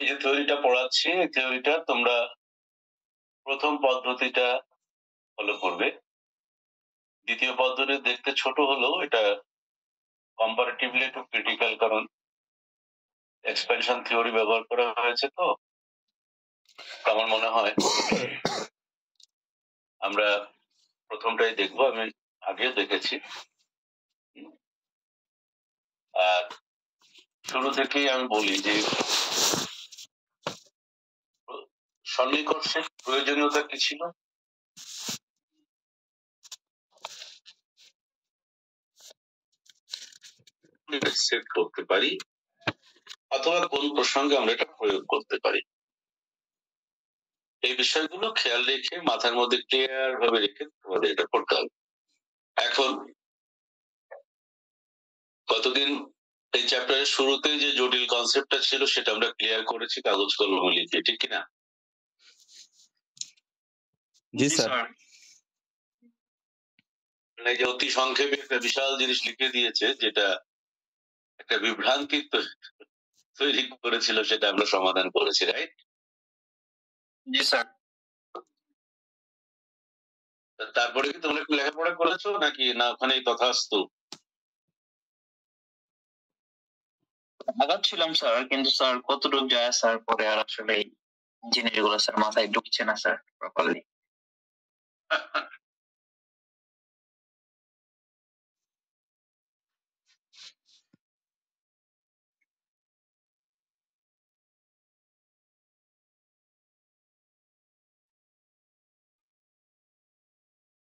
এই যে থিওরিটা পড়াচ্ছি, এই থিওরিটা তোমরা প্রথম পদ্ধতিটা ফলো করবে। দ্বিতীয় পদ্ধতি দেখতে ছোট হলেও এটা কম্পারেটিভলি একটু ক্রিটিক্যাল, কারণ এক্সপেনশন থিওরি ব্যবহার করা হয়েছে। তো আমার মনে হয় আমরা প্রথমটাই দেখবো, আমি আগেও দেখেছি। আর শুরু থেকেই আমি বলি যে সন্নিকর্ষের প্রয়োজনীয়তা কি ছিল। সেট করতে পারি অথবা কোন প্রসঙ্গে আমরা এটা প্রয়োগ করতে পারি, এই বিষয়গুলো খেয়াল রেখে মাথার মধ্যে ক্লিয়ার ভাবে রেখে তোমাদের এটা করতে হবে। এখন কতদিন এই চ্যাপ্টারের শুরুতে যে জটিল কনসেপ্টটা ছিল সেটা আমরা ক্লিয়ার করেছি কাগজ কলমে লিখে, ঠিক কিনা? জি স্যার। এই যে অতি সংক্ষেপে একটা বিশাল জিনিস লিখে দিয়েছে, যেটা একটা বিভ্রান্তি তৈরি করেছিল, সেটা আমরা সমাধান করেছি, রাইট? জি স্যার। তারপরে কি তোমরা একটু লেখাপড়া করেছো নাকি না ওখানেই তথাস্তু? আগাচ্ছিলাম স্যার, কিন্তু স্যার কতটুকু যায় স্যার, পরে আর আসলে জিনিসগুলো স্যার মাথায় ঢুকছে না স্যার প্রপারলি।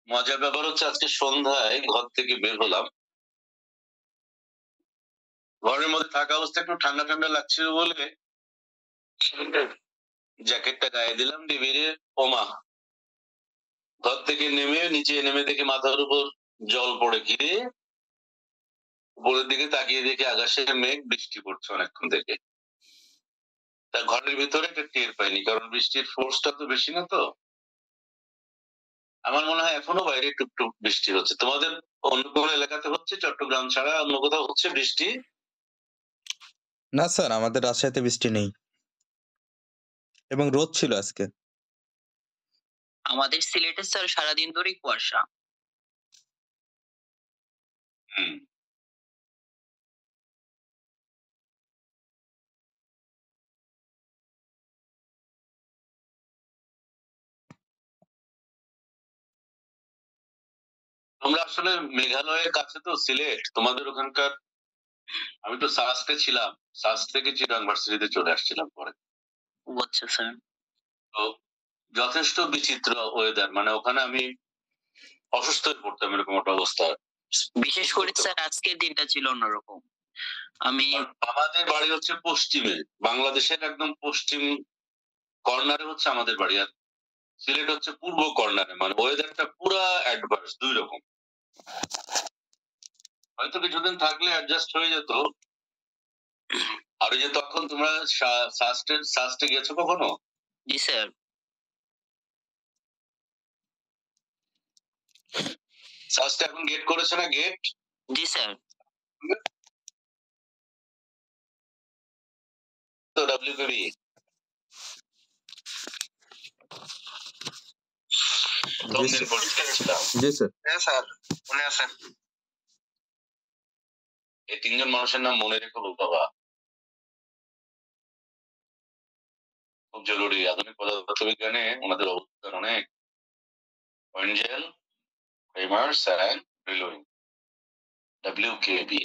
মজার ব্যাপার হচ্ছে আজকে সন্ধ্যায় ঘর থেকে বের হলাম, ঘরের মধ্যে থাকা অবস্থা একটু ঠান্ডা ঠান্ডা লাগছিল বলে জ্যাকেটটা গায়ে দিলাম, দিয়ে বেরিয়ে ওমা, ঘর থেকে নিচে নেমে দেখি মাথার উপর জল পড়ে, ঘিরে উপরের দিকে তাকিয়ে দেখি আকাশে মেঘ, বৃষ্টি পড়ছে অনেকক্ষণ থেকে। তা ঘরের ভিতরে এটা টের পাইনি, কারণ বৃষ্টির ফোর্সটা তো বেশি না। তো আমার মনে হয় এখনো বাইরে টুকটুক বৃষ্টি হচ্ছে। তোমাদের অন্য কোনো এলাকাতে হচ্ছে, চট্টগ্রাম ছাড়া অন্য কোথাও হচ্ছে বৃষ্টি? না স্যার, আমাদের রাজশাহীতে বৃষ্টি নেই এবং রোদ ছিল আজকে। আমাদের সিলেটে স্যার সারাদিন ধরেই কুয়াশা। তোমরা আসলে মেঘালয়ের কাছে তো সিলেট, তোমাদের ওখানকার। আমি তো সাস্টে ছিলাম, সাস্ট থেকে চিরাং ভার্সিটিতে চলে আসছিলাম পরে। আচ্ছা স্যার। তো যথেষ্ট বিচিত্র ওয়েদার, মানে ওখানে আমি অসুস্থ হয়ে পড়তাম এরকম একটা অবস্থা। বিশেষ করে স্যার আজকের দিনটা ছিল অন্যরকম। আমাদের বাড়ি হচ্ছে পশ্চিমে, বাংলাদেশের একদম পশ্চিম কর্নারে হচ্ছে আমাদের বাড়ি, আর সিলেট হচ্ছে পূর্ব কর্নারে, মানে ওয়েদারটা পুরা অ্যাডভার্স, দুই রকম। হয়তো কিছুদিন থাকলে অ্যাডজাস্ট হয়ে যেত। আর ওই যে তখন তোমরা সাস্টে গেছো কখনো? জি স্যার। সাস্টে এখন গেট করেছে না, গেট? জি স্যার। তো ডব্লিউকেবি জি স্যার। হ্যাঁ স্যার, মনে আছে। এই তিনজন মানুষের নাম মনে রেখো বাবা, খুব জরুরি। আধুনিক পদার্থবিজ্ঞানে ওনাদের অবদান অনেক। ওয়েনজেল, ক্রেমার্স এন্ড ব্রিলুইন, ডব্লিউকেবি।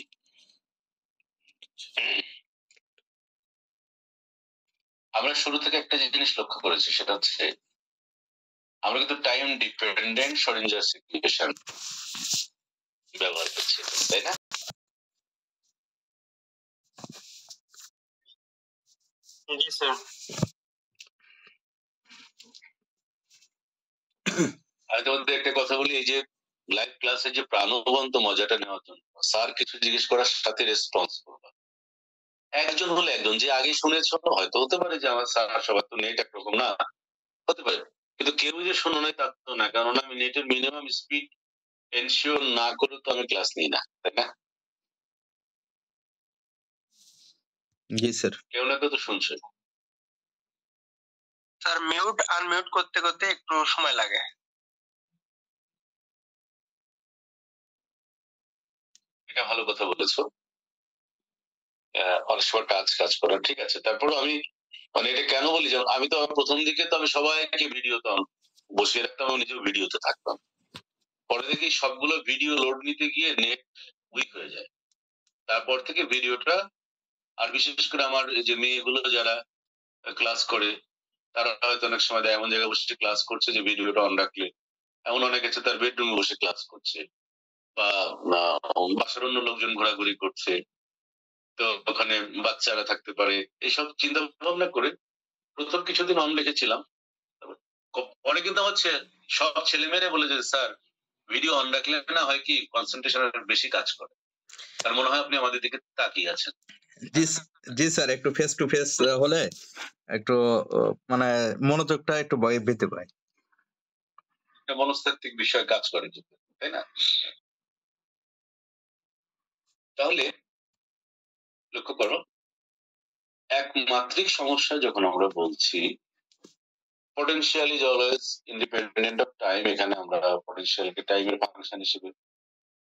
আমরা শুরু থেকে একটা জিনিস লক্ষ্য করেছি, সেটা হচ্ছে আমরা কিন্তু টাইম ডিপেন্ডেন্ট শরিঞ্জার সিকুয়েশন ব্যবহার করছি, তাই না? জি স্যার। আমি তোমাদের একটা কথা বলি, এই যে লাইভ ক্লাসে যে প্রাণবন্ত মজাটা নেওয়ার জন্য স্যার কিছু জিজ্ঞেস করার সাথে রেসপন্স করবা। একজন হলে একজন, যে আগে শুনেছ হয়তো হতে পারে যে আমার স্যার সবার তো নেট একরকম না, হতে পারে, কিন্তু কেউ যে শোনো নাই তা তো না, কারণ আমি নেটের মিনিমাম স্পিড এনশিওর না করে তো আমি ক্লাস নিই না, তাই না? জি স্যার। কেউ না কেউ তো শুনছে। স্যার মিউট আনমিউট করতে করতে একটু সময় লাগে। এটা ভালো কথা বলেছো। অনেক সময় টাচ কাজ করে, ঠিক আছে। তারপরে আমি মানে এটা কেন বলি, যেমন আমি তো প্রথম দিকে তো আমি সবাইকে ভিডিওতে বসিয়ে রাখতাম, আমি নিজেও ভিডিওতে থাকতাম। পরে দেখি সবগুলো ভিডিও লোড নিতে গিয়ে নেট উইক হয়ে যায়। তারপর থেকে ভিডিওটা, আর বিশেষ করে আমার যে মেয়েগুলো যারা ক্লাস করে, তারা হয়তো অনেক সময় এমন জায়গায় বসে ক্লাস করছে যে ভিডিওটা অন রাখলে, এমন অনেক আছে তার বেডরুমে বসে ক্লাস করছে, বা বাসার অন্য লোকজন ঘোরাঘুরি করছে, তো ওখানে বাচ্চারা থাকতে পারে, এইসব চিন্তা ভাবনা করে প্রথম কিছুদিন অন রেখেছিলাম। পরে কিন্তু হচ্ছে সব ছেলেমেয়েরা বলে যে স্যার ভিডিও অন রাখলে না হয় কি কনসেন্ট্রেশন বেশি কাজ করে। তার মনে হয় আপনি আমাদের দিকে তাকিয়ে আছেন। জি স্যার, একটু ফেস টু ফেস হলে একটু মানে মনোযোগটা একটু বৃদ্ধি পায়। একটা মনস্তাত্ত্বিক বিষয় কাজ করে, তাই না? তাহলে লক্ষ্য করো, একমাত্রিক সমস্যা যখন আমরা বলছি potential is always independent of time, এখানে আমরা potentialকে টাইমের ফাংশন হিসেবে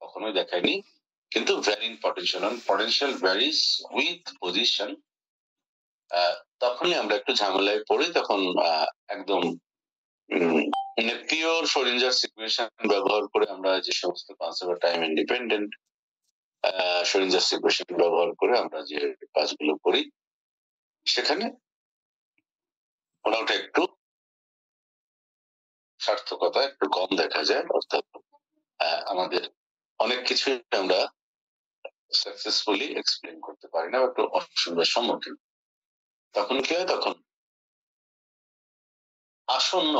কখনোই দেখাইনি, কিন্তু varying potential, and potential varies with position, তখনই আমরা একটু ঝামেলায় পড়ি। তখন একদম পিওর শোরিঞ্জার সিকুয়েশন ব্যবহার করে আমরা যে সমস্ত কনসেপ্ট টাইম ইন্ডিপেন্ডেন্ট শোরিঞ্জার সিকুয়েশন ব্যবহার করে আমরা যে কাজগুলো করি, সেখানে ওটা একটু সার্থকতা একটু কম দেখা যায়। অর্থাৎ আমাদের অনেক কিছু আমরা সাকসেসফুলি এক্সপ্লেন করতে পারি না, একটু অসুবিধার সম্মুখীন। তখন কি হয়, তখন আসন্ন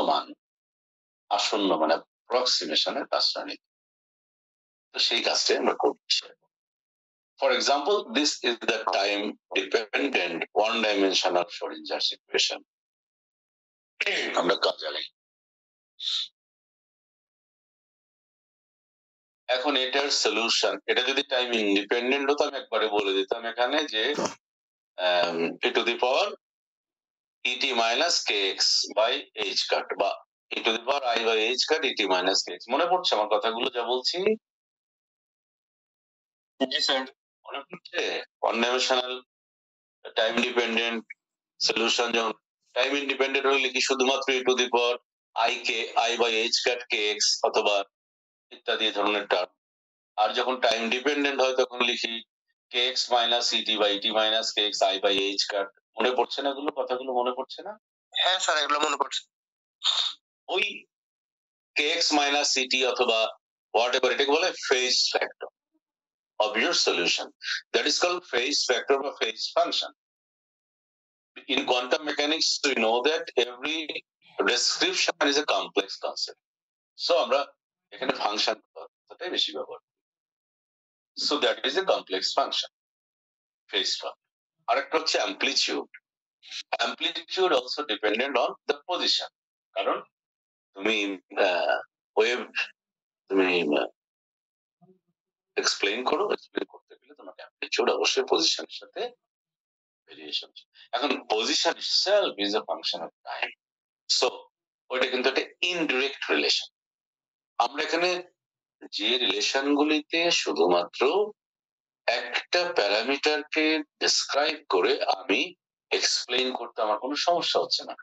মানে অ্যাপ্রক্সিমেশনের কাজটা নিতে, তো সেই কাজটাই আমরা করছি। For example, this is the time dependent one dimensional Schrodinger equation. আমরা কাজ চালাই। এখন এটার সলিউশন, এটা যদি টাইম ইন্ডিপেন্ডেন্ট হতো আমি একবারে বলে দিতাম এখানে যে e to the power et minus kx by h cut, বা e to the power I by h cut et minus kx। মনে পড়ছে আমার কথাগুলো যা বলছি? জি স্যার। মনে পড়ছে? One dimensional time dependent solution যখন টাইম ইন্ডিপেন্ডেন্ট হলে লিখি শুধুমাত্র e to the power I by h cut kx অথবা ইত্যাদি ধরনের টার্ম, আর যখন টাইম ডিপেন্ডেন্ট হয় তখন লিখি kx minus et by et minus kx I by h cut। মনে পড়ছে না এগুলো? কথাগুলো মনে পড়ছে না? হ্যাঁ স্যার, এগুলো মনে পড়ছে। ওই kx minus et অথবা whatever, এটাকে বলে phase factor of your solution, that is called phase factor or phase function. In quantum mechanics we know that every description is a complex concept, so আমরা এখানে function কথাটাই বেশি ব্যবহার করি। So that is a complex function, phase function। আরেকটা হচ্ছে amplitude also dependent on the position, কারণ তুমি ওয়েভ তুমি এক্সপ্লেইন করতে গেলে তোমাকে অ্যামপ্লিটিউড অবশ্যই পজিশনের সাথে ভেরিয়েশন। এখন position itself is a function of time, so ওইটা কিন্তু একটা ইনডিরেক্ট রিলেশন। আমরা এখানে যে রিলেশন গুলিতে শুধুমাত্র একটা প্যারামিটারকে ডেসক্রাইব করে আমি এক্সপ্লেইন করতে আমার কোনো সমস্যা হচ্ছে না,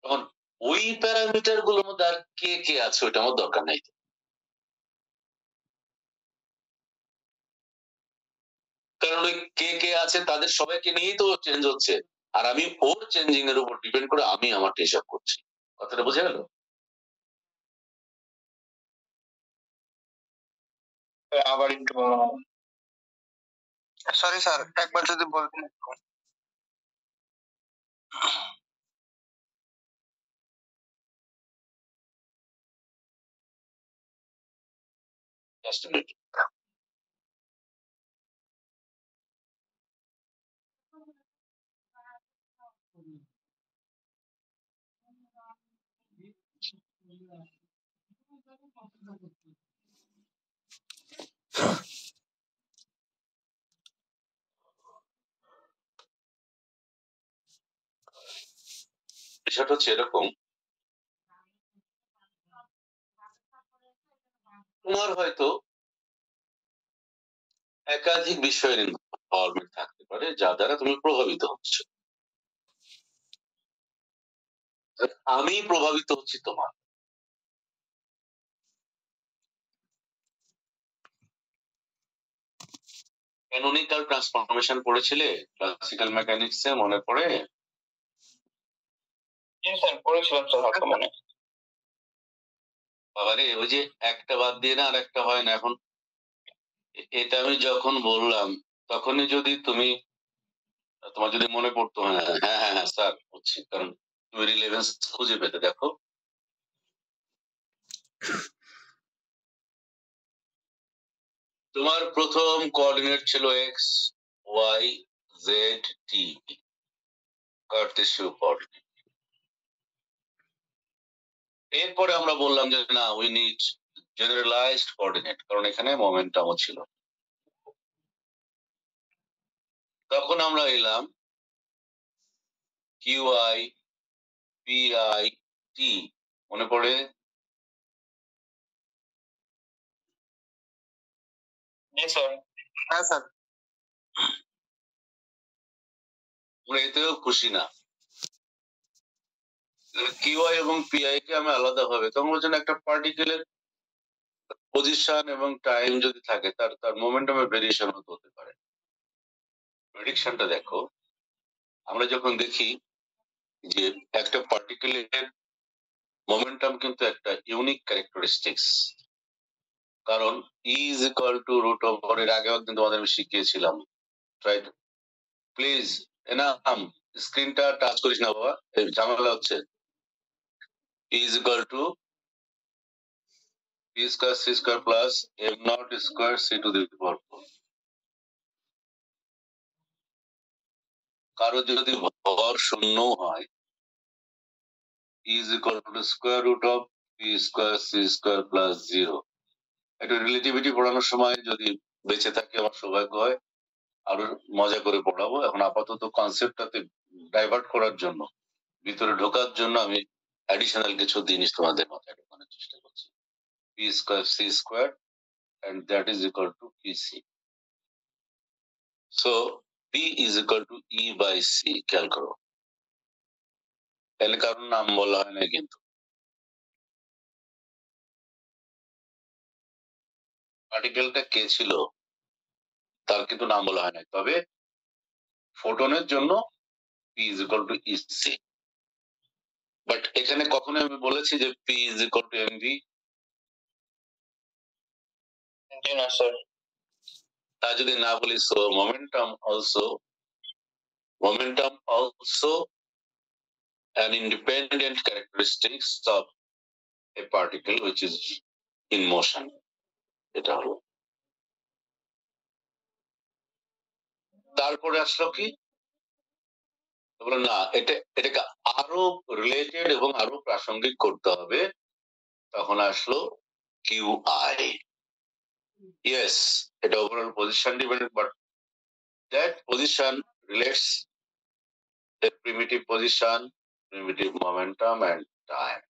তখন ওই প্যারামিটার গুলোর মধ্যে আর কে কে আছে ওইটা আমার দরকার নাই। কারণ ওই কে কে আছে তাদের সবাইকে নিয়েই তো চেঞ্জ হচ্ছে, আর আমি ওর চেঞ্জিং এর উপর ডিপেন্ড করে আমি আমারটা হিসাব করছি। কথাটা বোঝা গেল? আবার একটু সরি স্যার, একবার যদি বলতেন। Just a minute। বিষয়টা হচ্ছে এরকম, তোমার হয়তো একাধিক বিষয়ের ইনভলভমেন্ট থাকতে পারে যা দ্বারা তুমি প্রভাবিত হচ্ছ। আমি প্রভাবিত হচ্ছি তোমার, ক্যানোনিক্যাল ট্রান্সফরমেশন পড়েছিলে ক্লাসিক্যাল মেকানিক্সে, মনে পড়ে? স্যার পড়েছিলাম স্যার হালকা মনে। বাবারে, ওই যে একটা বাদ দিয়ে না আর একটা হয় না। এখন এটা আমি যখন বললাম তখনই যদি তোমার যদি মনে পড়তো, হ্যাঁ হ্যাঁ হ্যাঁ হ্যাঁ স্যার হচ্ছে, কারণ তুমি রিলেভেন্স খুঁজে পেতে। দেখো তোমার প্রথম কোঅর্ডিনেট ছিল এক্স ওয়াই জেড টি, কার্টেসীয় কোঅর্ডিনেট। এরপরে আমরা বললাম যে না, উই নিড জেনারেলাইজড কোঅর্ডিনেট, কারণ এখানে মোমেন্টামও ছিল। তখন আমরা এলাম কিউআই পিআই টি, মনে পড়ে? জি স্যার। হ্যাঁ স্যার। আমরা এতেও খুশি না, কিউআই এবং পিআই কে আমি আলাদা ভাবে, তখন বলছেন একটা পার্টিকেলের পজিশন এবং টাইম যদি থাকে তার তার মোমেন্টামের ভেরিয়েশন হতে পারে। প্রেডিকশনটা দেখো, আমরা যখন দেখি যে একটা পার্টিকেলের মোমেন্টাম কিন্তু একটা ইউনিক ক্যারেক্টারিস্টিক্স, কারণ E is equal to root over, এর আগেও কিন্তু তোমাদের আমি শিখিয়েছিলাম। রাইট, প্লিজ এনাম স্ক্রিনটা টাচ করিস না বাবা, ঝামেলা হচ্ছে। E is equal to P square C square plus M nought square C to the power 4। কারো যদি ভর শূন্য হয়, is equal to the square root of p square c square plus 0। একটু রিলেটিভিটি পড়ানোর সময় যদি বেঁচে থাকে আমার সৌভাগ্য হয়, আরো মজা করে পড়াবো। এখন আপাতত কনসেপ্টটাতে ডাইভার্ট করার জন্য, ভিতরে ঢোকার জন্য আমি অ্যাডিশনাল কিছু জিনিস তোমাদের মাথায় ঢোকানোর চেষ্টা করছি। p square c square and that is equal to pc, so p is equal to e by c। খেয়াল করো, তাহলে কারণ নাম বলা হয় না, কিন্তু পার্টিকেলটা কে ছিল তার কিন্তু নাম বলা হয় না, তবে ফোটনের জন্য p is equal to ec। But এখানে কখনো আমি বলেছি যে p is equal to mv? জি না স্যার। তা যদি না বলি, so momentum also an independent characteristics of a particle which is in motion। এটা হলো। তারপরে আসলো কি, বললাম না এটাকে আরো রিলেটেড এবং আরো প্রাসঙ্গিক করতে হবে, তখন আসলো কিউআই। ইয়েস, এটা overall position dependent, but that position relates the primitive position, primitive momentum and time,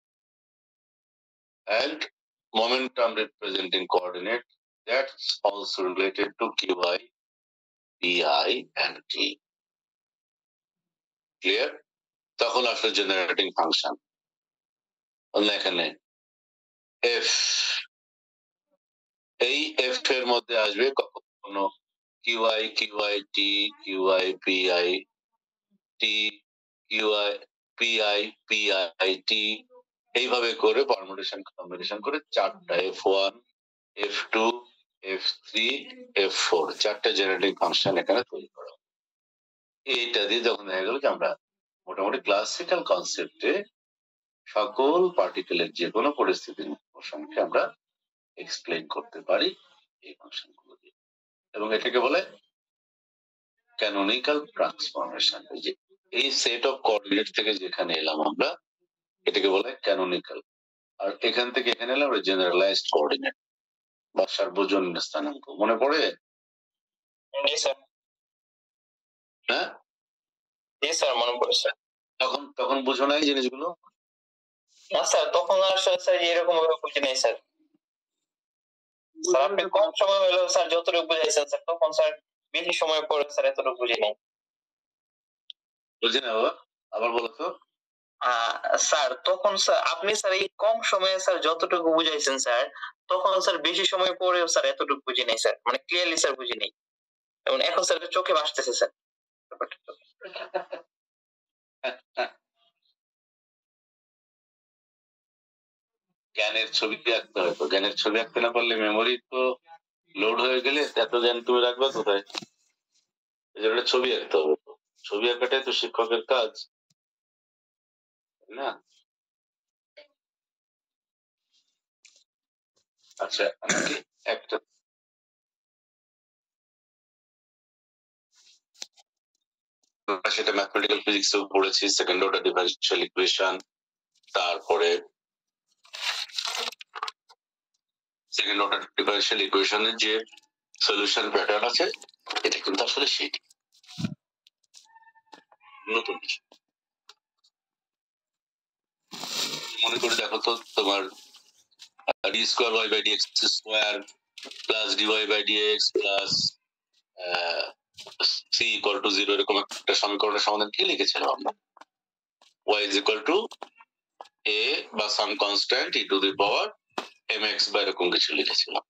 and momentum representing coordinate that's also related to qi, pi and t। Clear? তখন আসলে জেনারেটিং ফাংশন, এখানে F, এই F এর মধ্যে আসবে কখনো QI QI টি, QI PI টি, QI PI PI টি, এইভাবে করে পারমুটেশন কম্বিনেশন করে চারটা f1 f2 f3 f4 চারটা জেনারেটিং ফাংশন এখানে তৈরি করা। এইটা দিয়ে যখন দেখা গেল যে আমরা মোটামুটি ক্লাসিক্যাল কনসেপ্টে সকল পার্টিকেলের যে কোনো পরিস্থিতির মোশনকে আমরা এক্সপ্লেইন করতে পারি এই ফাংশনগুলো দিয়ে, এবং এটাকে বলে ক্যানোনিক্যাল ট্রান্সফরমেশন। যে এই সেট অফ কোঅর্ডিনেট থেকে যেখানে এলাম আমরা, এটাকে বলে ক্যানোনিক্যাল। আর এখান থেকে এখানে এলাম আমরা জেনারেলাইজড কোঅর্ডিনেট বা সার্বজনীন স্থানাঙ্ক। মনে পড়ে? জি স্যার। হ্যাঁ জি স্যার মনে পড়েছে। তখন তখন বুঝো না এই জিনিসগুলো? না স্যার, তখন আসলে স্যার এরকম ভাবে বুঝি নাই স্যার। স্যার আপনি কম সময় হলো স্যার যতটুকু বুঝাইছেন স্যার, তখন স্যার বেশি সময় পরে স্যার এতটুকু বুঝি নাই। বুঝি না বাবা, আবার বলো তো। স্যার তখন স্যার আপনি স্যার এই কম সময়ে স্যার যতটুকু বুঝাইছেন স্যার, তখন স্যার বেশি সময় পরেও স্যার এতটুকু বুঝি নাই স্যার, মানে ক্লিয়ারলি স্যার বুঝি নাই। এবং এখন স্যার এটা চোখে ভাসতেছে স্যার ব্যাপারটা। জ্ঞানের ছবি আঁকতে হয়, তো জ্ঞানের ছবি আঁকতে না পারলে মেমোরি তো লোড হয়ে গেলে এত জ্ঞান তুমি রাখবা কোথায়? এই জন্য ছবি আঁকতে হবে। তো ছবি আঁকাটাই তো শিক্ষকের কাজ, তাই না? আচ্ছা, আমাকে একটা সেটা ম্যাথমেটিক্যাল ফিজিক্স পড়েছি, সেকেন্ড অর্ডার ডিফারেনশিয়াল ইকুয়েশন, তারপরে সেকেন্ড অর্ডার ডিফারেনশিয়াল ইকুয়েশনের যে সলিউশন প্যাটার্ন আছে, এটা কিন্তু আসলে সেটি নতুন কিছু। মনে করে দেখো তো, তোমার d square y by D x square plus d y by D x plus c equal to 0 এরকম একটা সমীকরণের সমাধান কি লিখেছিলাম আমরা? y is equal to a বা some constant e to the power mx বা এরকম কিছু লিখেছিলাম।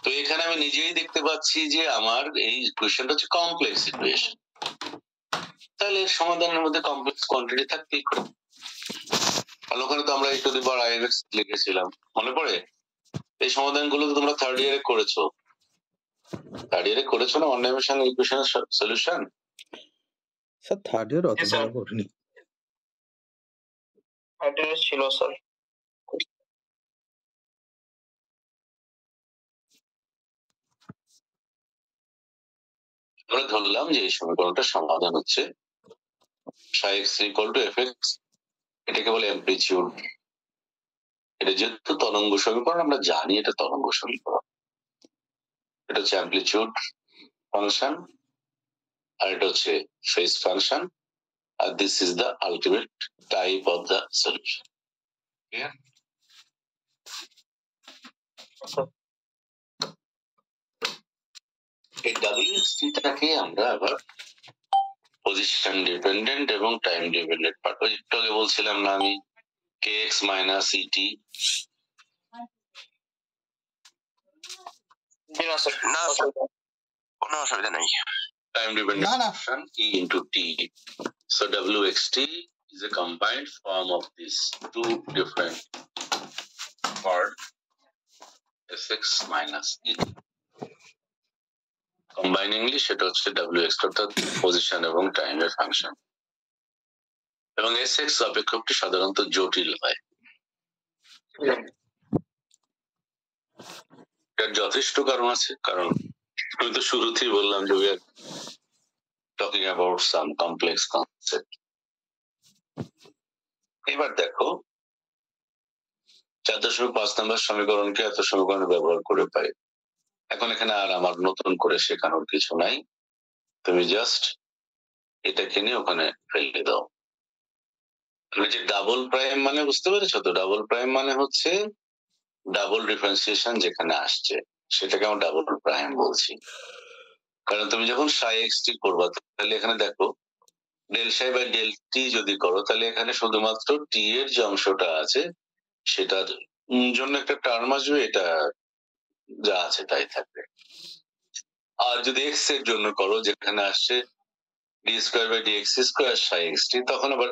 তো এখানে আমি নিজেই দেখতে পাচ্ছি যে আমার এই ইকুয়েশনটা হচ্ছে কমপ্লেক্স ইকুয়েশন, তাহলে এর সমাধানের মধ্যে কমপ্লেক্স কোয়ান্টিটি থাকতেই পারে। আর ওখানে তো আমরা e to the power imx লিখেছিলাম, মনে পড়ে? এই সমাধানগুলো তো তোমরা থার্ড ইয়ারে করেছো, না ওয়ান ডাইমেনশনাল ইকুয়েশনের সলিউশন? স্যার থার্ড ইয়ার অত স্যার। ভালো করিনি। অ্যাড্রেস ছিল স্যার। আমরা ধরলাম যে এই সমীকরণটার সমাধান হচ্ছে psi x equal to fx, এটাকে বলে অ্যামপ্লিটিউড। এটা যেহেতু তরঙ্গ সমীকরণ, আমরা জানি এটা তরঙ্গ সমীকরণ, এটা হচ্ছে অ্যামপ্লিটিউড ফাংশন, আর এটা হচ্ছে ফেজ ফাংশন, আর this is the ultimate type of the solution. Clear? এই WXT-টাকে আমরা আবার পজিশন ডিপেন্ডেন্ট এবং টাইম ডিপেন্ডেন্ট পার্ট, একটু আগে বলছিলাম না আমি kx minus et, না স্যার, কোনো অসুবিধা নেই। time dependent না, না। function e into t. So WXT is a combined form of these two different part sx minus et. Combiningly সেটা হচ্ছে WX, অর্থাৎ পজিশন এবং টাইমের ফাংশন। এবং sx অপেক্ষকটি সাধারণত জটিল হয়। এর যথেষ্ট কারণ আছে, কারণ আমি তো শুরুতেই বললাম যে we are talking about some complex concept. এবার দেখো 4.5 নম্বর সমীকরণকে এত সমীকরণে ব্যবহার করে পাই। এখন এখানে আর আমার নতুন করে শেখানোর কিছু নাই, তুমি জাস্ট এটাকে নিয়ে ওখানে ফেলে দাও। তুমি যে ডাবল প্রাইম মানে বুঝতে পেরেছো তো? ডাবল প্রাইম মানে হচ্ছে ডাবল ডিফারেন্সিয়েশন যেখানে আসছে সেটাকে আমরা ডাবল প্রাইম বলছি। কারণ তুমি যখন সাই এক্স টি করবা, তাহলে এখানে দেখো del Sai by del T যদি করো, তাহলে এখানে শুধুমাত্র টি এর যে অংশটা আছে সেটার জন্য একটা টার্ম আসবে, এটা যা আছে তাই থাকবে। আর যদি এক্স এর জন্য করো, যেখানে আসছে D square by D x square psi X T, তখন আবার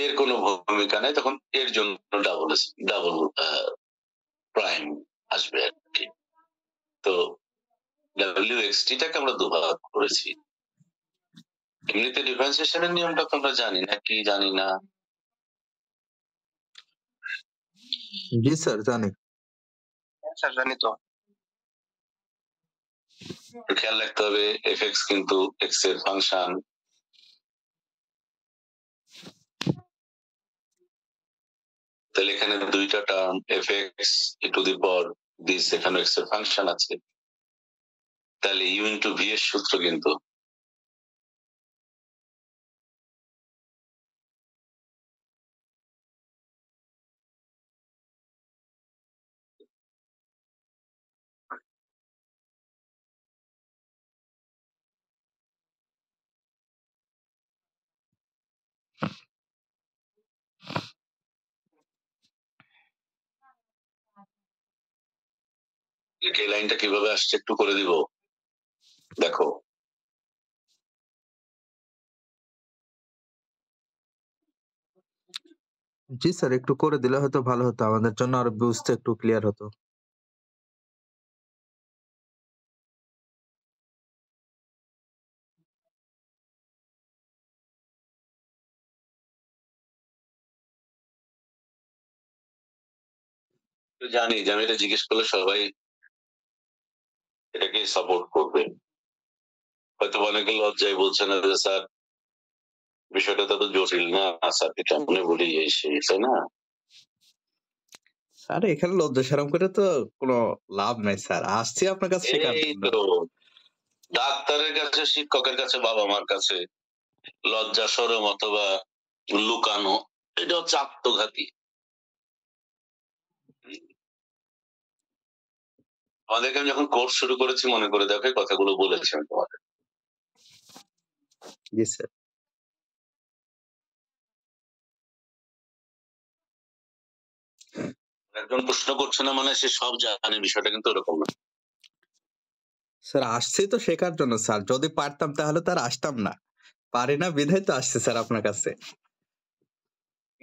এর কোনো ভূমিকা নাই, তখন এর জন্য ডাবল ডাবল প্রাইম আসবে আর কি। তো WXT টাকে আমরা দুভাগ করেছি। এমনিতে ডিফারেন্সিয়েশনের নিয়মটা তো আমরা জানি না, কি জানি না? জি স্যার জানি। স্যার জানি তো। খেয়াল রাখতে হবে fx কিন্তু x এর ফাংশন, তাহলে এখানে দুইটা term fx e to the power this, এখানে x এর ফাংশন আছে, তাহলে u ইন্টু v এর সূত্র কিন্তু এই লাইনটা কিভাবে আসছে একটু করে দিব, দেখো। জি স্যার, একটু করে দিলে হয়তো ভালো হতো, আমাদের জন্য আরো বুঝতে একটু ক্লিয়ার হতো। জানি যে আমি এটা জিজ্ঞেস করলে সবাই এটাকে সাপোর্ট করবে, হয়তো অনেকে লজ্জায় বলছে না যে স্যার বিষয়টা তো জটিল না, স্যারকে কেমনে বলি এই সেই, তাই না? স্যার এখানে লজ্জা শরম করে তো কোনো লাভ নাই স্যার, আসছি আপনার কাছে শেখার এই জন্য। তো ডাক্তারের কাছে, শিক্ষকের কাছে, বাবা মার কাছে লজ্জা শরম অথবা লুকানো, এটা হচ্ছে আত্মঘাতী। আমাদেরকে আমি যখন কোর্স শুরু করেছি মনে করে দেখো এই কথাগুলো বলেছি আমি তোমাদের। জি স্যার। একজন প্রশ্ন করছে না মানে সে সব জানে, বিষয়টা কিন্তু এরকম না। স্যার আসছি তো শেখার জন্য স্যার, যদি পারতাম তাহলে তো আর আসতাম না, পারি না বিধায় তো আসছে স্যার আপনার কাছে।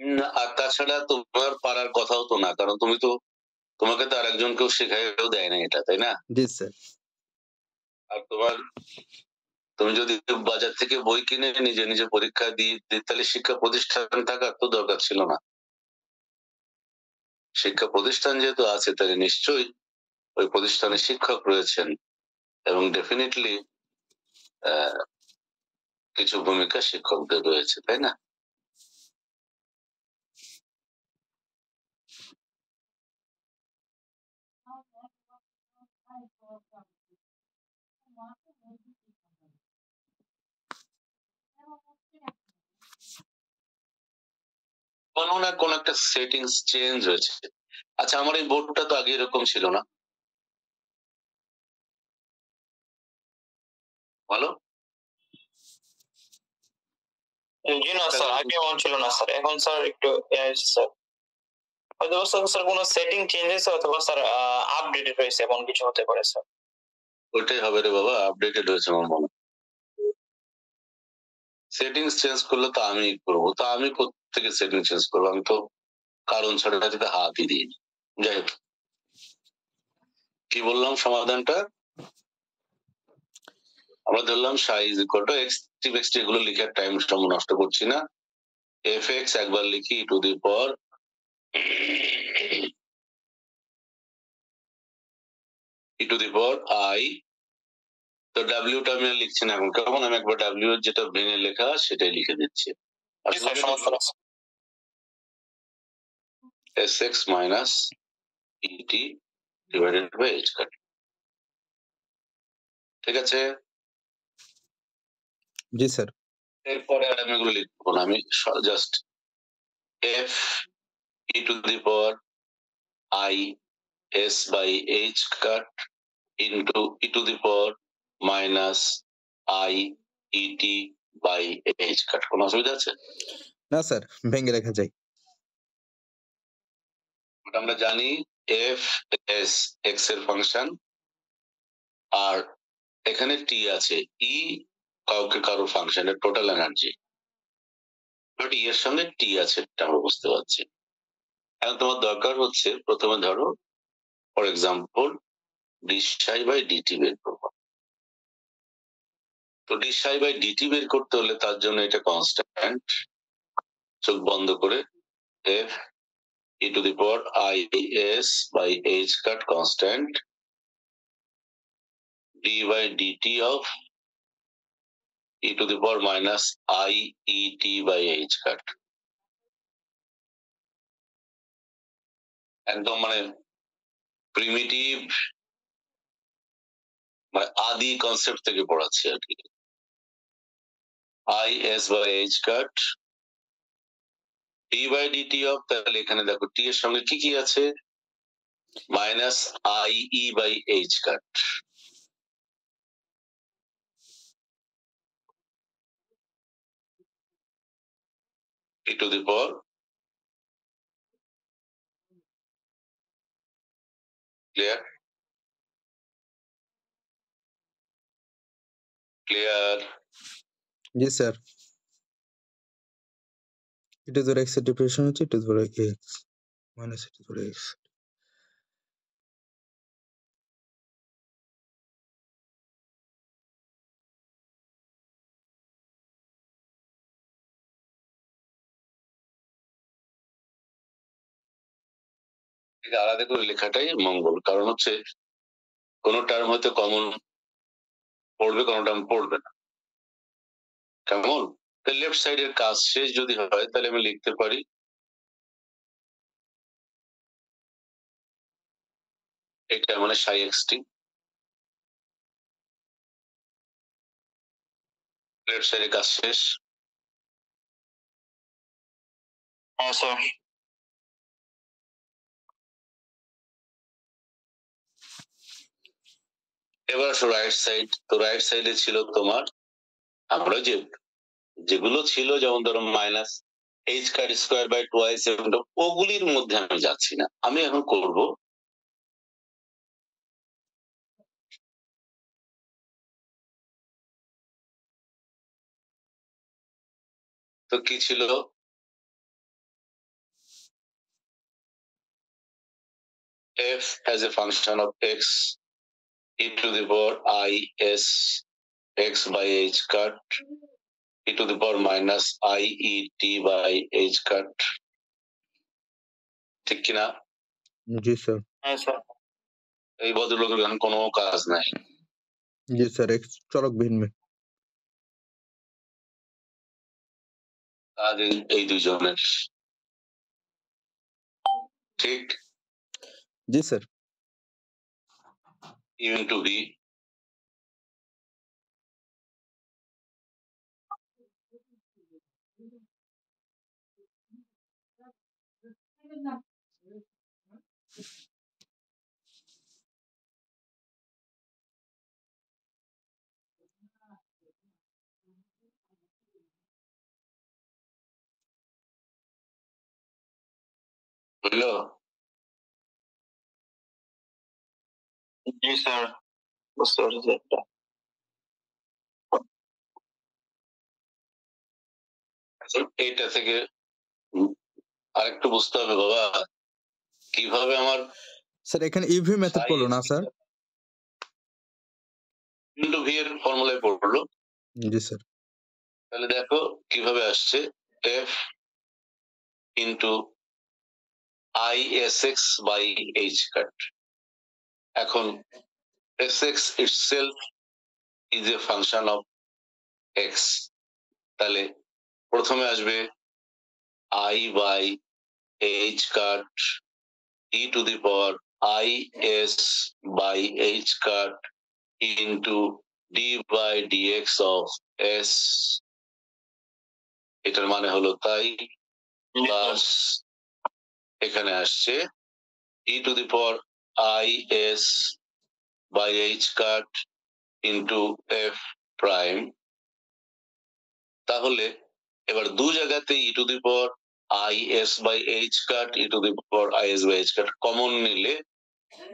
না, আর তাছাড়া তোমার পারার কথাও তো না, কারণ তুমি তো, তোমাকে তো আরেকজন কেউ শেখাইও দেয় না এটা, তাই না? জি স্যার। আর তুমি যদি বাজার থেকে বই কিনে নিজে নিজে পরীক্ষা দিয়ে তাহলে শিক্ষা প্রতিষ্ঠান থাকার তো দরকার ছিল না। শিক্ষা প্রতিষ্ঠান যেহেতু আছে তাহলে নিশ্চয়ই ওই প্রতিষ্ঠানে শিক্ষক রয়েছেন এবং ডেফিনেটলি কিছু ভূমিকা শিক্ষকদের রয়েছে, তাই না? কোনো না কোনো একটা সেটিংস চেঞ্জ হয়েছে। আচ্ছা, আমার এই বোর্ডটা তো আগে এরকম ছিল না, বলো। জি না স্যার, আগে এমন ছিল না স্যার, এখন স্যার একটু স্যার হয়তো স্যার কোনো সেটিং চেঞ্জ হয়েছে অথবা স্যার আপডেটেড হয়েছে, এমন কিছু হতে পারে স্যার। ওইটাই হবে রে বাবা, আপডেটেড হয়েছে আমার মনে। সেটিংস চেঞ্জ করলে তো আমি করবো, তো আমি কোথেকে সেটিং চেঞ্জ করবো? আমি তো কারণ ছাড়া এটাতে হাতই দিইনি। যাই হোক, কি বললাম সমাধানটা? আমরা ধরলাম psi is equal to X T X T, এগুলো লিখার টাইম সময় নষ্ট করছি না। এফ এক্স একবার লিখি টু দি পাওয়ার আই, তো ডাব্লিউটা আমি আর লিখছি না এখন, কেমন আমি একবার ডাব্লিউ এর যেটা ভেঙে লেখা সেটাই লিখে দিচ্ছি। S X minus ET divided by H cut, ঠিক আছে? জি স্যার। এরপরে আর আমি এগুলো লিখবো না, আমি just F E to the power I S by H cut into E to the power minus I ET by H cut. কোনো অসুবিধা আছে? না স্যার, ভেঙে লেখা যায়। ওটা আমরা জানি এফ এস এক্স এর ফাংশন, আর এখানে টি আছে, ই কাউকে কারো ফাংশনের টোটাল এনার্জি, বাট ই এর সঙ্গে টি আছে, এটা আমরা বুঝতে পারছি। এখন তোমার দরকার হচ্ছে প্রথমে ধরো for example d psi by dt বের করবো। তো ডি সাই বাই ডিটি বের করতে হলে তার জন্য এটা কনস্ট্যান্ট, চোখ বন্ধ করে F E to the power I S by H cut constant D by DT of E to the power minus I E T by H cut. একদম মানে প্রিমিটিভ, মানে আদি কনসেপ্ট থেকে পড়াচ্ছি আর কি। I S by H cut d by DT of, তাহলে এখানে দেখো টি এর সঙ্গে কি কি আছে, minus I e by H cut, e to the power clear. Clear? জি sir. e to the x এর ডিফারেন্সিয়েশন হচ্ছে e to the x minus e to the x। এটা আলাদা করে লেখাটাই মঙ্গল, কারণ হচ্ছে কোন টার্ম হয়তো কমন পড়বে, কোন টার্ম পড়বে না। কেমন? লেফট সাইডের কাজ শেষ যদি হয় তাহলে আমি লিখতে পারি এটা মানে সাই এক্সটি, লেফট সাইডের কাজ শেষ। হ্যাঁ স্যার। এবার আসো রাইট সাইড। তো রাইট সাইডে ছিল তোমার, আমরা যেগুলো ছিল যেমন ধরো মাইনাস এইচ কার স্কোয়ার বাই টোয়াইস, ওগুলির মধ্যে আমি যাচ্ছি না। আমি এখন করব তো কি ছিল, f as a function of x e to the power I s x by h cut e to the power minus I e t by h cut, ঠিক কিনা? জি স্যার। হ্যাঁ স্যার। এই ভদ্রলোকের এখন কোনো কাজ নাই। জি স্যার, x চলকবিহীন কাজ এই দুইজনের, ঠিক? জি স্যার। u into v বুঝলো? জি স্যার, বুঝতে পারছি একটা। এইটা থেকে আরেকটু বুঝতে হবে বাবা, কিভাবে আমার স্যার এখানে ইভি মেথড পড়লো না স্যার? ইন্টু ভি এর ফর্মুলায় পড়লো। জি স্যার। তাহলে দেখো কিভাবে আসছে, f into I sx by h cut। এখন sx itself is a function of x, তাহলে প্রথমে আসবে I by h cut e to the power I s by h cut into d by dx of s, এটার মানে হলো তাই, plus এখানে আসছে e to the power I s by h cut into f prime। তাহলে এবার দু জায়গাতে e to the power I s by h cut e to the power I s by h cut common নিলে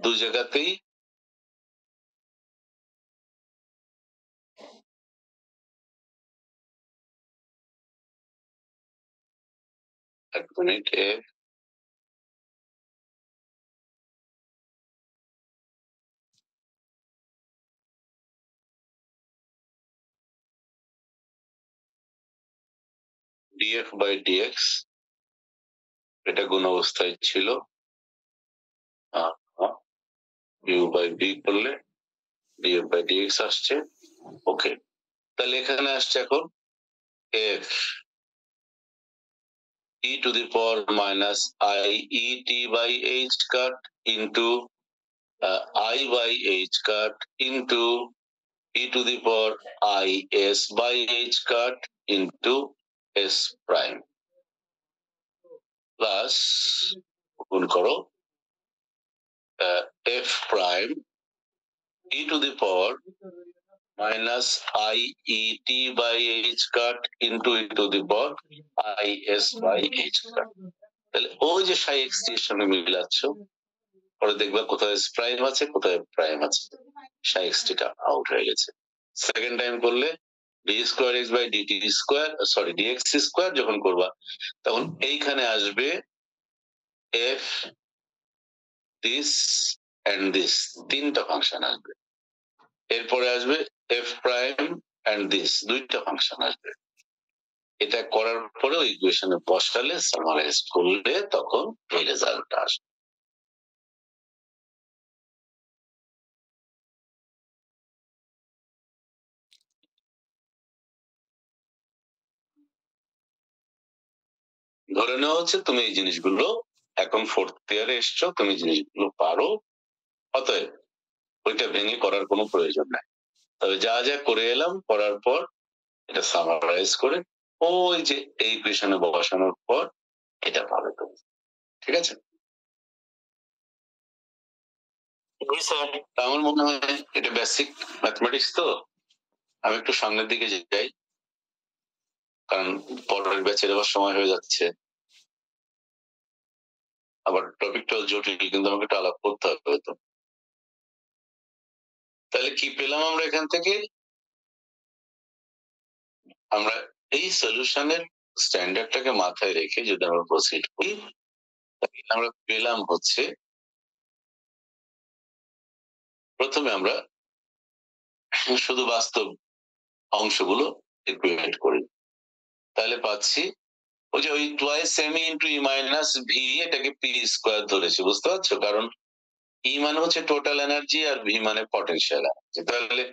দু জায়গাতেই এক minute, f df by dx, এটা গুণ অবস্থায় ছিল, u by b করলে df by dx আসছে। ওকে, তাহলে এখানে আসছে এখন f e to the power minus I e t by h cut into I by h cut into e to the power I s by h cut into s prime plus গুণ করো f prime e to the power minus I e t by h cut into e to the power I s by h cut। তাহলে ওই যে সাই x এর সঙ্গে মিলাচ্ছ, পরে দেখবা কোথায় প্রাইম আছে কোথায় প্রাইম আছে, সাই এক্স টা আউট হয়ে গেছে। সেকেন্ড টাইম করলে d square x by dt square, sorry dx square যখন করবা তখন এইখানে আসবে এফ দিস এন্ড দিস, তিনটা ফাংশন আসবে। এরপরে আসবে এফ প্রাইম এন্ড দিস, দুইটা ফাংশন আসবে। এটা করার পরে ওই ইকুয়েশনে বসালে সামারাইজ করলে তখন এই রেজাল্ট আসবে। ধরে নেওয়া হচ্ছে তুমি এই জিনিসগুলো এখন ফোর্থ ইয়ারে এসছো, তুমি জিনিসগুলো পারো, অতএব ওইটা ভেঙে করার কোনো প্রয়োজন নাই। তবে যা যা করে এলাম করার পর এটা সামারাইজ করে ওই যে এই ইকুয়েশনে বসানোর পর এটা পাবে তুমি, ঠিক আছে? আমার মনে হয় এটা বেসিক ম্যাথমেটিক্স, তো আমি একটু সামনের দিকে যাই কারণ পরের ব্যাচের আবার সময় হয়ে যাচ্ছে, আবার টপিকটা জটিল, কিন্তু আমাকে একটু আলাপ করতে হবে। তো তাহলে কি পেলাম আমরা এখান থেকে? আমরা এই সলিউশনের স্ট্যান্ডার্ডটাকে মাথায় রেখে যদি আমরা প্রসিড করি তাহলে আমরা পেলাম হচ্ছে প্রথমে আমরা শুধু বাস্তব অংশগুলো ইকুয়েট করি, তাহলে পাচ্ছি ওই যে ওই টুয়াইস সেমি ইন্টু ই মাইনাস ভি, এটাকে পি স্কোয়ার ধরেছি, বুঝতে পারছো? কারণ ই মানে হচ্ছে টোটাল এনার্জি আর ভি মানে পটেনশিয়াল এনার্জি। তাহলে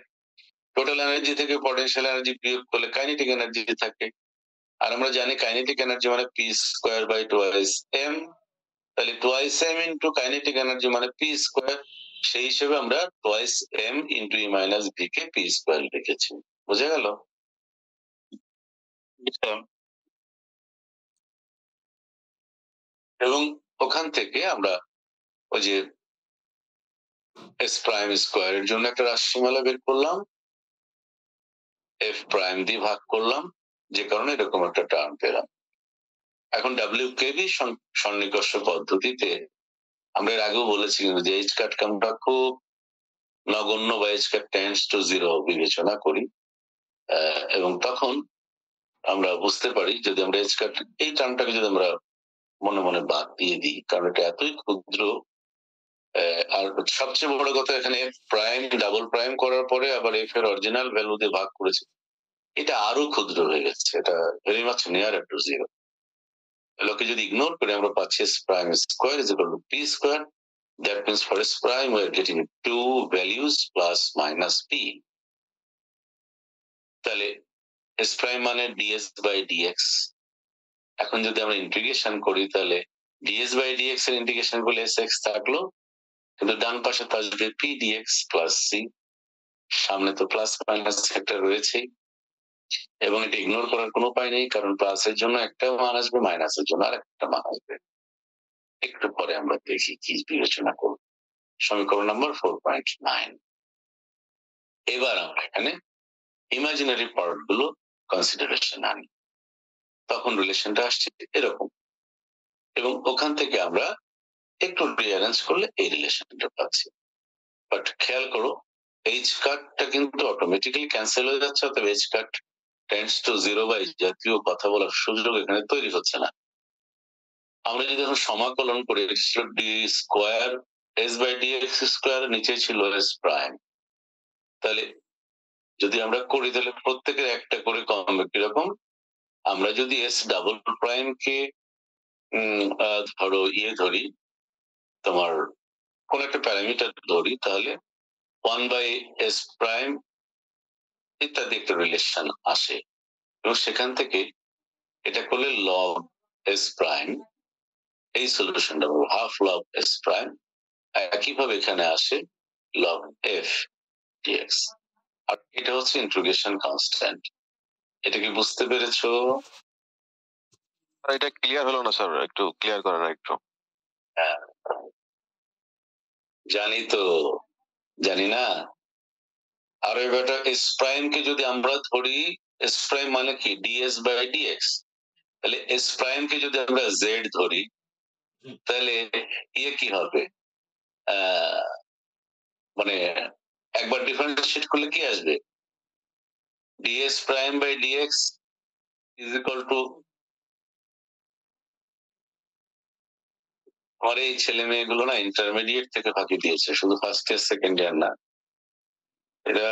টোটাল এনার্জি থেকে পটেনশিয়াল এনার্জি বিয়োগ করলে কাইনেটিক এনার্জি থাকে, আর আমরা জানি কাইনেটিক এনার্জি মানে P square by twice M. তাহলে twice M into kinetic energy মানে পি স্কোয়ার, সেই হিসেবে আমরা twice M into E minus V কে পি স্কোয়ার লিখেছি। বুঝা গেল? এবং ওখান থেকে আমরা ওই যে এস প্রাইম স্কোয়ারের জন্য একটা রাশিমালা বের করলাম, এফ প্রাইম দিয়ে ভাগ করলাম, যে কারণে এরকম একটা টার্ম পেলাম। এখন ডাব্লিউকেবি সন্নিকর্ষ পদ্ধতিতে আমরা এর আগেও বলেছি কিন্তু যে এইচ কাটকে আমরা খুব নগণ্য বা H cut tends to zero বিবেচনা করি, এবং তখন আমরা বুঝতে পারি যদি আমরা এইচ কাট এই টার্মটাকে যদি আমরা মনে মনে বাদ দিয়ে দিই, কারণ এটা এতই ক্ষুদ্র, আর সবচেয়ে বড় কথা এখানে এফ প্রাইম ডাবল প্রাইম করার পরে আবার এফ এর অরিজিনাল ভ্যালু দিয়ে ভাগ করেছে, এটা আরো ক্ষুদ্র হয়ে গেছে, এটা very much near to zero. এগুলোকে যদি ইগনোর করে আমরা পাচ্ছি S prime square is equal to P square. That means for S prime we are getting two values plus minus p. তাহলে S prime মানে ds by dx। এখন যদি আমরা ইন্টিগ্রেশন করি তাহলে ds by dx এর ইন্টিগ্রেশন করলে sx থাকলো, কিন্তু ডান পাশে তো আসবে p dx plus c, সামনে তো প্লাস মাইনাস একটা রয়েছেই, এবং এটা ইগনোর করার কোনো উপায় নেই কারণ প্লাসের জন্য একটা মান আসবে, মাইনাসের জন্য আর একটা মান আসবে। একটু পরে আমরা দেখি কি বিবেচনা করব। সমীকরণ নাম্বার 4.9। এবার আমরা এখানে ইমাজিনারি পার্ট গুলো কনসিডারেশন আনি, তখন রিলেশনটা আসছে এরকম, এবং ওখান থেকে আমরা একটু রিঅ্যারেঞ্জ করলে এই রিলেশনটা পাচ্ছি। বাট খেয়াল করো এইচ কাটটা কিন্তু অটোমেটিক্যালি ক্যান্সেল হয়ে যাচ্ছে, অথবা H cut tends to zero বা এই জাতীয় কথা বলার সুযোগ এখানে তৈরি হচ্ছে না। আমরা যদি এখন সমাকলন করি ছিল d square s by D x square, নিচে ছিল এস প্রাইম, তাহলে যদি আমরা করি তাহলে প্রত্যেকের একটা করে কমবে। কিরকম? আমরা যদি এস ডাবল প্রাইম কে ধরো ধরি তোমার কোন একটা প্যারামিটার ধরি, তাহলে 1/s প্রাইম ইত্যাদি একটা রিলেশন আসে, এবং সেখান থেকে এটা করলে লগ এস প্রাইম, এই সলিউশনটা হাফ লগ এস প্রাইম, একইভাবে এখানে আসে লগ এফ ডিএক্স, আর এটা হচ্ছে ইন্টিগ্রেশন কনস্ট্যান্ট। এটা কি বুঝতে পেরেছো? এটা ক্লিয়ার হলো না স্যার, একটু ক্লিয়ার করেন একটু। হ্যাঁ জানি তো, জানি না। আর এবারটা এস প্রাইম কে যদি আমরা ধরি, এস প্রাইম মানে কি ডিএস বাই ডিএক্স, তাহলে এস প্রাইম কে যদি আমরা জেড ধরি তাহলে কি হবে? মানে একবার ডিফারেন্সিয়েট করলে কি আসবে? ds prime by dx is equal to, আমার এই ছেলে মেয়েগুলো না ইন্টারমিডিয়েট থেকে ফাঁকি দিয়েছে, শুধু ফার্স্ট ইয়ার সেকেন্ড ইয়ার না, এরা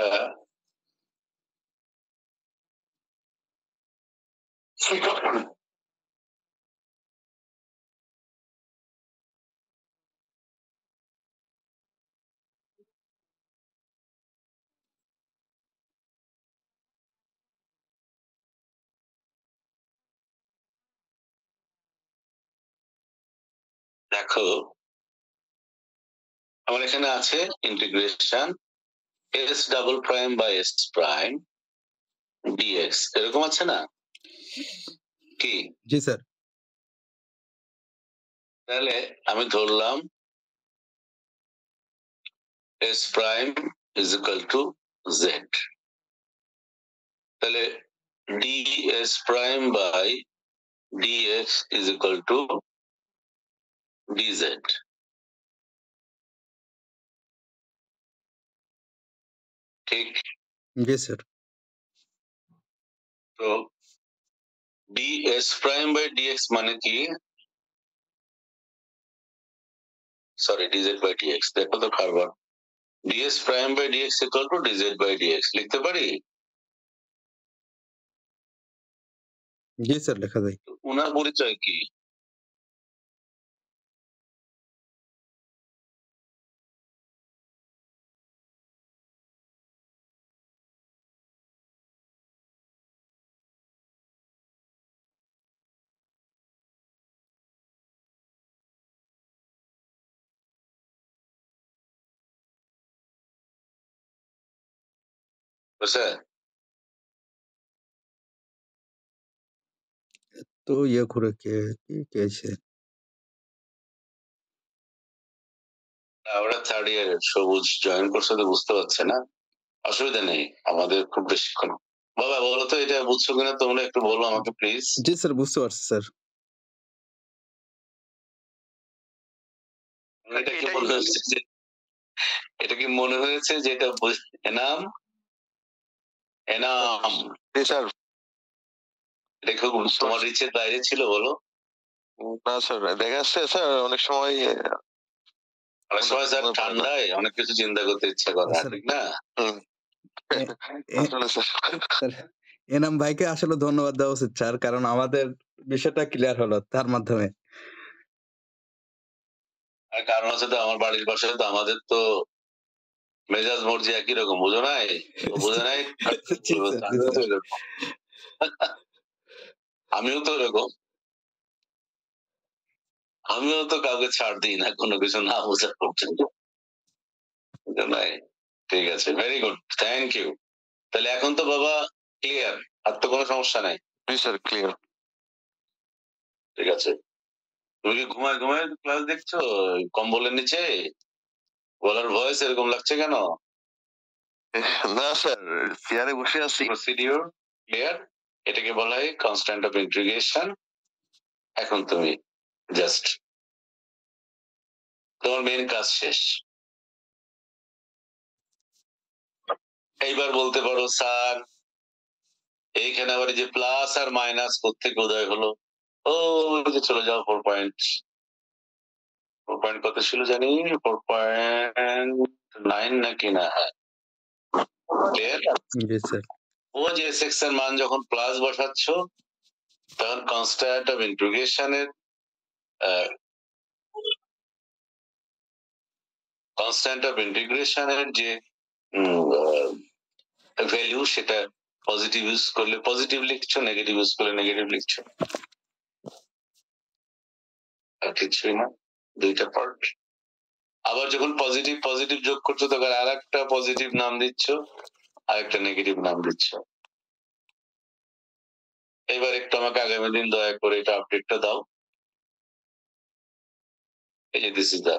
দেখো আমার এখানে আছে integration s double prime by s prime dx, এরকম আছে না কি? জি স্যার। তাহলে আমি ধরলাম s prime is equal to z, তাহলে ds prime by dx is equal to dz, ঠিক? জি স্যার। তো ds প্রাইম বাই dx মানে কি? সরি, dz বাই dx, দেখো তো কারবার, ds prime by dx equal to dz by dx লিখতে পারি? জি স্যার, লেখা যায়। উনার পরিচয় কি? বুঝছে? তো ইয়ে করে কে কি কেছে? ওরা থার্ড ইয়ারের, সবুজ জয়েন করছে তো বুঝতে পারছে না, অসুবিধা নেই, আমাদের খুব বেশিক্ষণ। বাবা বলো তো এটা বুঝছো কিনা, তোমরা একটু বলো আমাকে প্লিজ। জি স্যার, বুঝতে পারছি স্যার। এটা কি মনে হচ্ছে যে, এটা কি মনে হয়েছে যে এটা এনাম এনাম? স্যার এটা খুব তোমার রিচের বাইরে ছিল বলো? না স্যার, দেখা যাচ্ছে স্যার অনেক সময় অনেক সময় স্যার ঠান্ডায় অনেক কিছু চিন্তা করতে ইচ্ছা করে, স্যার। ঠিক না? আসলে স্যার এনাম ভাইকে আসলে ধন্যবাদ দেওয়া উচিত স্যার, কারণ আমাদের বিষয়টা ক্লিয়ার হলো তার মাধ্যমে। আর কারণ হচ্ছে তো আমার বাড়ির পাশে তো আমাদের তো মেজাজ মর্জি একই রকম, বুঝো নাই? বুঝো নাই? জি স্যার, জি স্যার। আমিও তো এরকম, আমিও তো কাউকে ছাড় দিই না কোনো কিছু না বোঝা পর্যন্ত। নাই, ঠিক আছে, ভেরি গুড, থ্যাংক ইউ। তাহলে এখন তো বাবা ক্লিয়ার, আর তো কোনো সমস্যা নাই? জি স্যার, ক্লিয়ার। ঠিক আছে, তুমি কি ঘুমায় ঘুমায় ক্লাস দেখছো কম্বলের নিচে? গলার ভয়েস এরকম লাগছে কেন? না স্যার, চেয়ারে বসে আছি। প্রসিডিওর ক্লিয়ার, এটাকে বলা হয় কনস্ট্যান্ট অফ ইন্টিগ্রেশন। এখন তুমি জাস্ট তোমার মেন কাজ শেষ। এইবার বলতে পারো স্যার এইখানে আবার যে প্লাস আর মাইনাস কোত্থেকে উদয় হলো? ও যে চলে যাও 4 পয়েন্ট কত ছিল জানি, 4.9 নাকি না? হ্যাঁ, ক্লিয়ার। জি স্যার। ও যে এক্স এর মান যখন প্লাস বসাচ্ছ তখন কনস্ট্যান্ট অফ ইন্টিগ্রেশনের যে ভ্যালু সেটা পজিটিভ ইউজ করলে পজিটিভ লিখছো, নেগেটিভ ইউজ করলে নেগেটিভ লিখছো, আর কিছুই না, দুইটা পার্ট। আবার যখন পজিটিভ পজিটিভ যোগ করছো তখন আর একটা পজিটিভ নাম দিচ্ছ, আর একটা নেগেটিভ নাম দিচ্ছ। এবার একটু আমাকে আগামী দিন দয়া করে এটা আপডেটটা দাও। এই যে this is the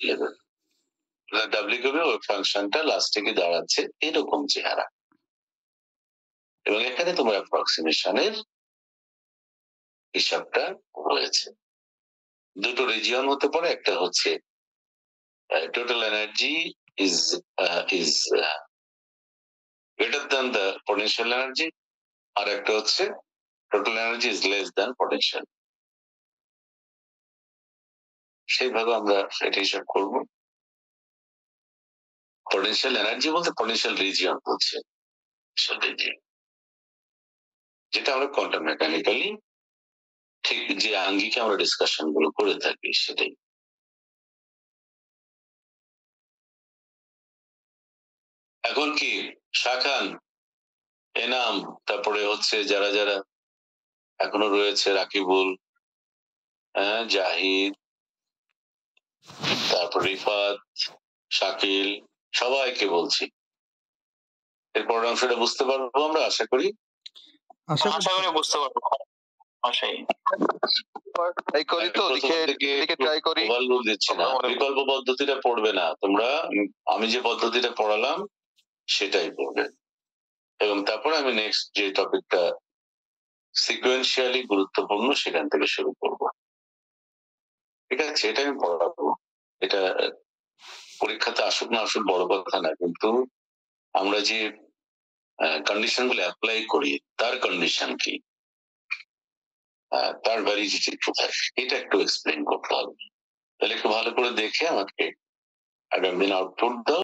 level, W ওই ফাংশনটা লাস্টে কি দাঁড়াচ্ছে এরকম চেহারা, এবং এখানে তোমার অ্যাপ্রক্সিমেশনের হিসাবটা রয়েছে। দুটো রিজিয়ন হতে পারে, একটা হচ্ছে total energy is greater than the potential energy, আর একটা হচ্ছে total energy is less than potential. সেইভাবে আমরা এটা হিসাব করবো। পটেনশিয়াল এনার্জি বলতে পটেনশিয়াল রিজিয়ন হচ্ছে যেটা আমরা কোয়ান্টাম মেকানিক্যালি ঠিক যে আঙ্গিকে আমরা ডিসকাশন গুলো করে থাকি সেটাই। এখন কি শাখান, এনাম, তারপরে হচ্ছে যারা যারা এখনো রয়েছে, রাকিবুল, জাহিদ, তারপর রিফাত, শাকিল, সবাইকে বলছি এরপর অংশটা বুঝতে পারবো আমরা, আশা করি। আশা করি বুঝতে পারবো। এই করি তো দিকে ট্রাই করি। ওভারলোড দিচ্ছি না, বিকল্প পদ্ধতিটা পড়বে না তোমরা, আমি যে পদ্ধতিটা পড়ালাম সেটাই পড়বে। এবং তারপরে আমি নেক্সট যে টপিকটা সিকোয়েন্সিয়ালি গুরুত্বপূর্ণ সেখান থেকে শুরু করব। ঠিক আছে, এটা আমি পড়াবো। এটা পরীক্ষাতে আসুক না আসুক বড় কথা না, কিন্তু আমরা যে কন্ডিশন গুলো অ্যাপ্লাই করি তার কন্ডিশন কি, তার ভ্যালিডিটি কোথায়, এটা একটু এক্সপ্লেন করতে হবে। তাহলে একটু ভালো করে দেখে আমাকে আগামী দিন আউটপুট দাও।